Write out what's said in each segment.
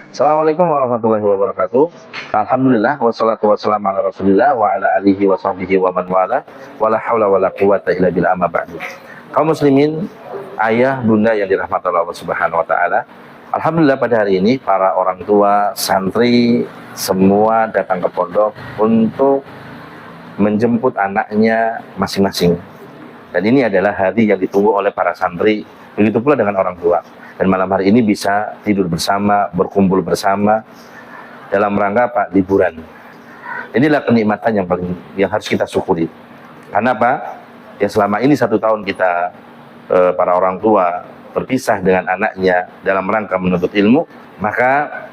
Assalamualaikum warahmatullahi wabarakatuh. Alhamdulillah wassalatu wassalamu ala Rasulillah wa ala alihi wa sahbihi wa man wala wala haula wala quwata illa billah amma ba'du. Kaum muslimin, ayah, bunda yang dirahmati Allah Subhanahu wa taala. Alhamdulillah pada hari ini para orang tua, santri semua datang ke pondok untuk menjemput anaknya masing-masing. Dan ini adalah hari yang ditunggu oleh para santri, begitu pula dengan orang tua. Dan malam hari ini bisa tidur bersama, berkumpul bersama dalam rangka apa? Liburan. Inilah kenikmatan yang harus kita syukuri. Karena apa? Ya selama ini 1 tahun kita para orang tua berpisah dengan anaknya dalam rangka menuntut ilmu, maka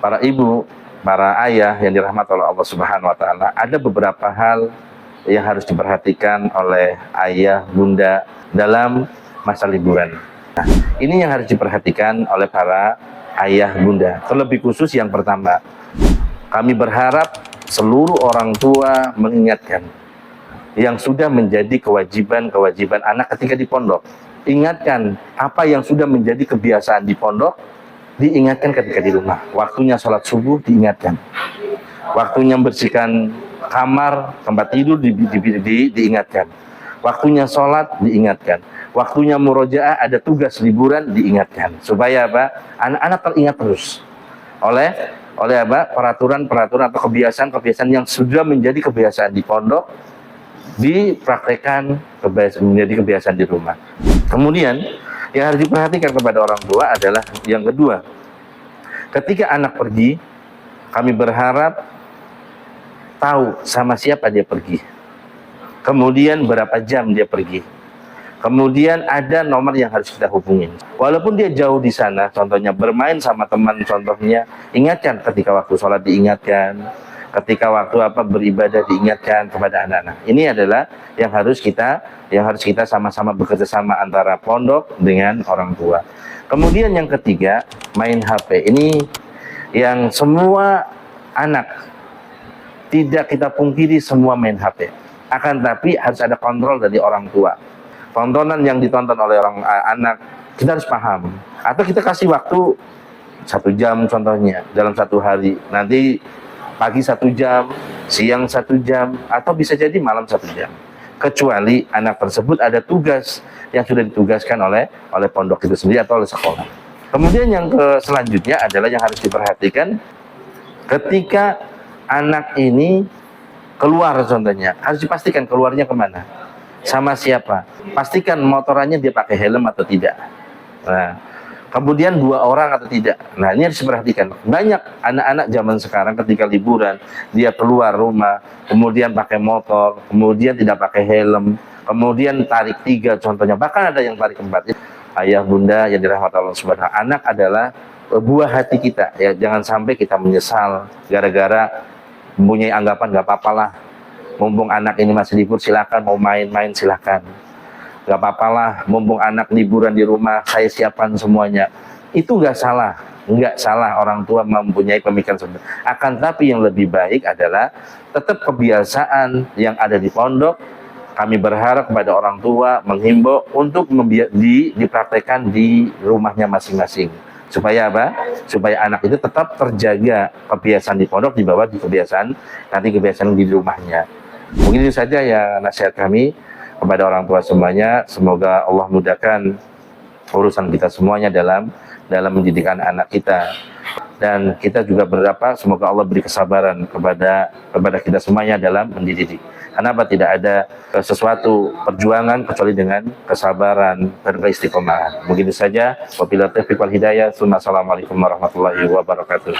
para ibu, para ayah yang dirahmati oleh Allah Subhanahu wa taala, ada beberapa hal yang harus diperhatikan oleh ayah, bunda dalam masa liburan. Nah, ini yang harus diperhatikan oleh para ayah bunda. Terlebih khusus yang pertama, kami berharap seluruh orang tua mengingatkan yang sudah menjadi kewajiban anak ketika di pondok. Ingatkan apa yang sudah menjadi kebiasaan di pondok, diingatkan ketika di rumah. Waktunya sholat subuh diingatkan. Waktunya membersihkan kamar, tempat tidur diingatkan. Waktunya sholat diingatkan. Waktunya murojaah, ada tugas liburan diingatkan. Supaya apa? Anak-anak teringat terus oleh apa? Peraturan-peraturan atau kebiasaan-kebiasaan yang sudah menjadi kebiasaan di pondok dipraktekkan menjadi kebiasaan di rumah. Kemudian yang harus diperhatikan kepada orang tua adalah yang kedua. Ketika anak pergi, kami berharap tahu sama siapa dia pergi. Kemudian berapa jam dia pergi. Kemudian ada nomor yang harus kita hubungin. Walaupun dia jauh di sana, contohnya bermain sama teman, contohnya ingatkan ketika waktu sholat diingatkan, ketika waktu beribadah diingatkan kepada anak-anak. Ini adalah yang harus kita sama-sama bekerja sama antara pondok dengan orang tua. Kemudian yang ketiga, main HP. Ini yang semua anak, tidak kita pungkiri semua main HP. Akan tapi harus ada kontrol dari orang tua. Tontonan yang ditonton oleh anak, kita harus paham. Atau kita kasih waktu 1 jam contohnya dalam 1 hari. Nanti pagi 1 jam, siang 1 jam, atau bisa jadi malam 1 jam. Kecuali anak tersebut ada tugas yang sudah ditugaskan oleh pondok itu sendiri atau oleh sekolah. Kemudian yang selanjutnya adalah yang harus diperhatikan ketika anak ini keluar contohnya, harus dipastikan keluarnya kemana, sama siapa. Pastikan motorannya dia pakai helm atau tidak. Nah, kemudian 2 orang atau tidak. Nah, ini harus diperhatikan. Banyak anak-anak zaman sekarang ketika liburan, dia keluar rumah, kemudian pakai motor, kemudian tidak pakai helm, kemudian tarik 3 contohnya. Bahkan ada yang tarik 4. Ayah bunda yang dirahmati Allah Subhanahu wa taala, anak adalah buah hati kita. Ya, jangan sampai kita menyesal gara-gara mempunyai anggapan nggak apa-apalah. Mumpung anak ini masih libur, silakan mau main-main silakan. Gak apa-apalah, mumpung anak liburan di rumah, saya siapkan semuanya. Itu nggak salah orang tua mempunyai pemikiran seperti itu. Akan tapi yang lebih baik adalah tetap kebiasaan yang ada di pondok. Kami berharap kepada orang tua menghimbau untuk dipraktekkan di rumahnya masing-masing. Supaya apa? Supaya anak itu tetap terjaga kebiasaan di pondok di bawah kebiasaan di rumahnya. Mungkin itu saja ya nasihat kami kepada orang tua semuanya. Semoga Allah mudahkan urusan kita semuanya dalam mendidik anak kita. Dan kita juga berdoa semoga Allah beri kesabaran kepada kita semuanya dalam mendidik. Kenapa tidak ada sesuatu perjuangan kecuali dengan kesabaran dan keistiqomahan. Mungkin itu saja. Wabillahi taufiq wal hidayah. Assalamualaikum warahmatullahi wabarakatuh.